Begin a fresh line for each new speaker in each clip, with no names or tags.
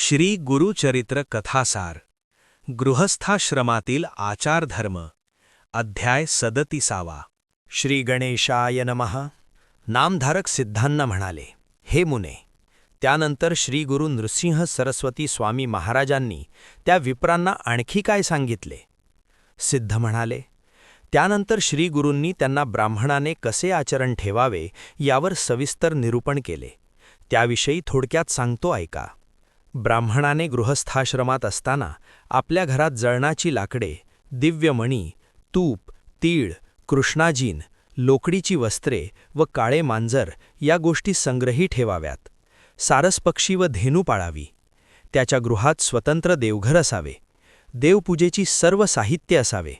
श्री गुरुचरित्र कथासार गृहस्थाश्रमातील आचारधर्म अध्याय 37.
श्री गणेशाय नमः. नामधारक सिद्धांना म्हणाले, हे मुने. त्यानंतर श्री गुरु नृसिंह सरस्वती स्वामी महाराजांनी त्या विप्रांना आणखी काय सांगितले. सिद्ध म्हणाले, त्यानंतर श्री गुरूंनी त्यांना ब्राह्मणाने कसे आचरण ठेवावे यावर सविस्तर निरूपण केले. त्याविषयी थोडक्यात सांगतो ऐका. ब्राह्मणाने गृहस्थाश्रमात असताना आपल्या घरात जळणाची लाकडे, दिव्य मणी, तूप, तीळ, कृष्णाजीन, लोकडीची वस्त्रे व काळे मांजर या गोष्टी संग्रही ठेवाव्यात. सारस पक्षी व धेनू पाळावी. त्याच्या गृहात स्वतंत्र देवघर असावे. देवपूजेची सर्व साहित्य असावे.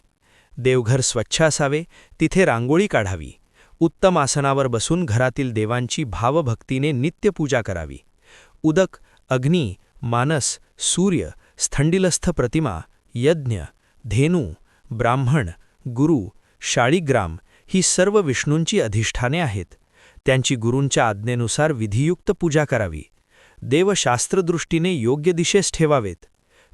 देवघर स्वच्छ असावे. तिथे रांगोळी काढावी. उत्तम आसनावर बसून घरातील देवांची भावभक्तीने नित्यपूजा करावी. उदक, अग्नी, मानस, सूर्य, स्थंडिलस्थ प्रतिमा, यज्ञ, धेनू, ब्राह्मण, गुरु, शाळीग्राम ही सर्व विष्णूंची अधिष्ठाने आहेत. त्यांची गुरूंच्या आज्ञेनुसार विधियुक्त पूजा करावी. देवशास्त्रदृष्टीने योग्य दिशेस ठेवावेत.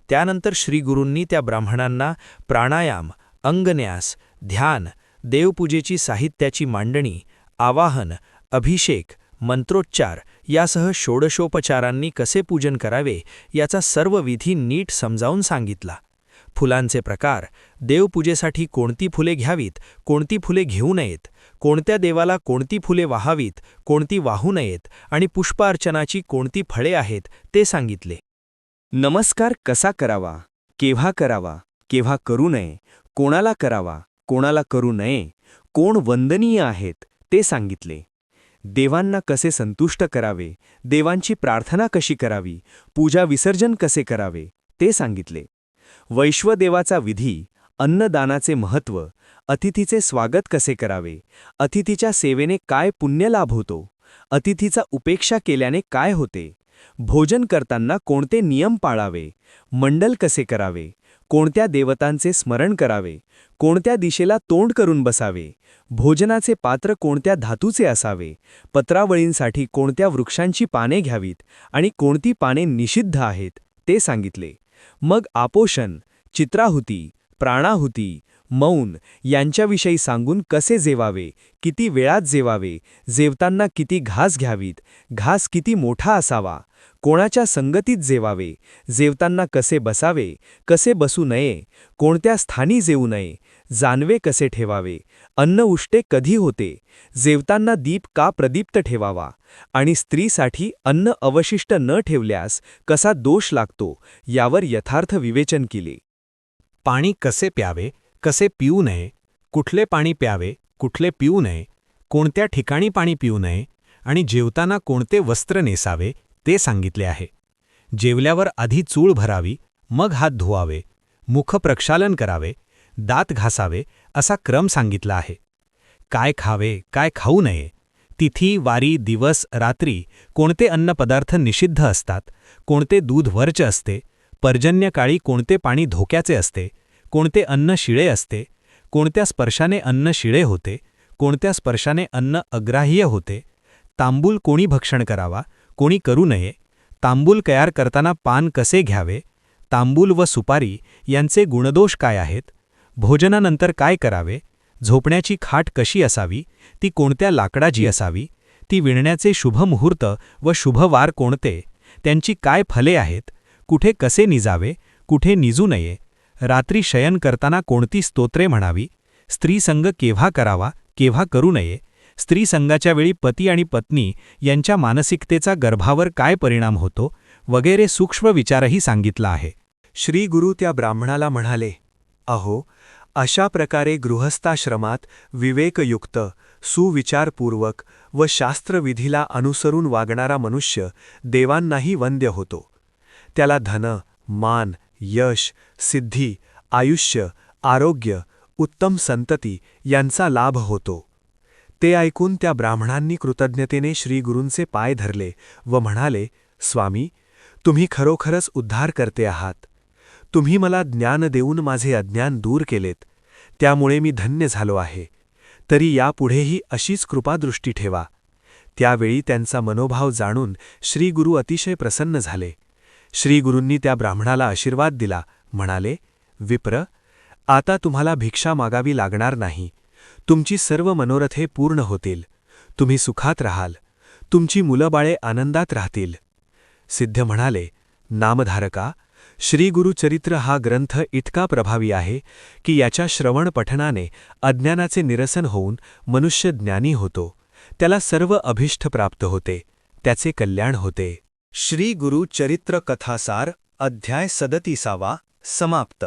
त्यानंतर श्रीगुरूंनी त्या ब्राह्मणांना प्राणायाम, अंगन्यास, ध्यान, देवपूजेची साहित्याची मांडणी, आवाहन, अभिषेक, मंत्रोच्चार यासह षोडशोपचारांनी कसे पूजन करावे याचा सर्व विधी नीट समजावून सांगितला. फुलांचे प्रकार, देवपूजेसाठी कोणती फुले घ्यावीत, कोणती फुले घेऊ नयेत, कोणत्या देवाला कोणती फुले वाहावीत, कोणती वाहू नयेत आणि पुष्पार्चनाची कोणती फळे आहेत ते सांगितले.
नमस्कार कसा करावा, केव्हा करावा, केव्हा करू नये, कोणाला करावा, कोणाला करू नये, कोण वंदनीय आहेत ते सांगितले. देवांना कसे संतुष्ट करावे, देवांची प्रार्थना कशी करावी, पूजा विसर्जन कसे करावे ते सांगितले. वैश्वदेवाचा विधी, अन्नदानाचे महत्त्व, अतिथीचे स्वागत कसे करावे, अतिथीच्या सेवेने काय पुण्य लाभ होतो, अतिथीचा उपेक्षा केल्याने काय होते, भोजन करताना कोणते नियम पाळावे, मंडल कसे करावे, कोणत्या देवतांचे स्मरण करावे, कोणत्या दिशेला तोंड करून बसावे, भोजनाचे पात्र कोणत्या धातूचे असावे, पत्रावळींसाठी कोणत्या वृक्षांची पाने घ्यावीत आणि कोणती पाने निषिद्ध आहेत ते सांगितले. मग आपोषण, चित्राहुती, प्राणाहुती, मौन यांच्याविषयी सांगून कसे जेवावे, किती वेळात जेवावे, जेवताना किती घास घ्यावीत, घास किती मोठा असावा, कोणाच्या संगतीत जेवावे, जेवताना कसे बसावे, कसे बसू नये, कोणत्या स्थानी जेवू नये, जानवे कसे ठेवावे, अन्न उष्टे कधी होते, जेवताना दीप का प्रदीप्त ठेवावा आणि स्त्रीसाठी अन्न अवशिष्ट न ठेवल्यास कसा दोष लागतो यावर यथार्थ विवेचन केले.
पाणी कसे प्यावे, कसे पिऊ नये, कुठले पाणी प्यावे, कुठले पिऊ नये, कोणत्या ठिकाणी पाणी पिऊ नये आणि जेवताना कोणते वस्त्र नेसावे ते सांगितले आहे. जेवल्यावर आधी चूळ भरावी, मग हात धुवावे, मुख प्रक्षालन करावे, दात घासावे असा क्रम सांगितला आहे. काय खावे, काय खाऊ नये, तिथी, वारी, दिवस, रात्री कोणते अन्नपदार्थ निषिद्ध असतात, कोणते दूध वर्ज्य असते, पर्जन्यकाळी कोणते पाणी धोक्याचे असते, कोणते अन्न शिळे असते, कोणत्या स्पर्शाने अन्न शिळे होते, कोणत्या स्पर्शाने अन्न अग्राह्य होते, तांबूल कोणी भक्षण करावा, कोणी करू नये, तांबूल तयार करताना पान कसे घ्यावे, तांबूल व सुपारी यांचे गुणदोष काय आहेत, भोजनानंतर काय करावे, झोपण्याची खाट कशी असावी, ती कोणत्या लाकडाची असावी, ती विणण्याचे शुभ मुहूर्त व शुभ वार कोणते, त्यांची काय फले आहेत, कुठे कसे निजावे, कुठे निजू नये, रात्री शयन करताना कोणती स्तोत्रे म्हणावी, स्त्रीसंग केव्हा करावा, केव्हा करू नये, स्त्रीसंगाच्या वेळी पती आणि पत्नी यांच्या मानसिकतेचा गर्भावर काय परिणाम होतो वगैरे सूक्ष्म विचारही सांगितला आहे.
श्री गुरु त्या ब्राह्मणाला म्हणाले, अहो, अशा प्रकारे गृहस्थाश्रमात विवेकयुक्त, सुविचारपूर्वक व शास्त्रविधीला अनुसरून वागणारा मनुष्य देवांनाही वंद्य होतो. त्याला धन, मान, यश, सिद्धी, आयुष्य, आरोग्य, उत्तम संतती यांचा लाभ होतो. ते ऐकून त्या ब्राह्मणांनी कृतज्ञतेने श्रीगुरूंचे पाय धरले व म्हणाले, स्वामी, तुम्ही खरोखरच उद्धार करते आहात. तुम्ही मला ज्ञान देऊन माझे अज्ञान दूर केलेत, त्यामुळे मी धन्य झालो आहे. तरी यापुढेही अशीच कृपादृष्टी ठेवा. त्यावेळी त्यांचा मनोभाव जाणून श्रीगुरू अतिशय प्रसन्न झाले.
श्रीगुरूंनी त्या ब्राह्मणाला आशीर्वाद दिला, म्हणाले, विप्र, आता तुम्हाला भिक्षा मागावी लागणार नाही. तुमची सर्व मनोरथे पूर्ण होतील. तुम्ही सुखात राहाल. तुमची मुलंबाळे आनंदात राहतील. सिद्ध म्हणाले, नामधारका, श्रीगुरुचरित्र हा ग्रंथ इतका प्रभावी आहे की याच्या श्रवण पठनाने अज्ञानाचे निरसन होऊन मनुष्य ज्ञानी होतो. त्याला सर्व अभिष्ट प्राप्त होते. त्याचे कल्याण होते.
श्री गुरु चरित्र कथासार अध्याय 37 समाप्त.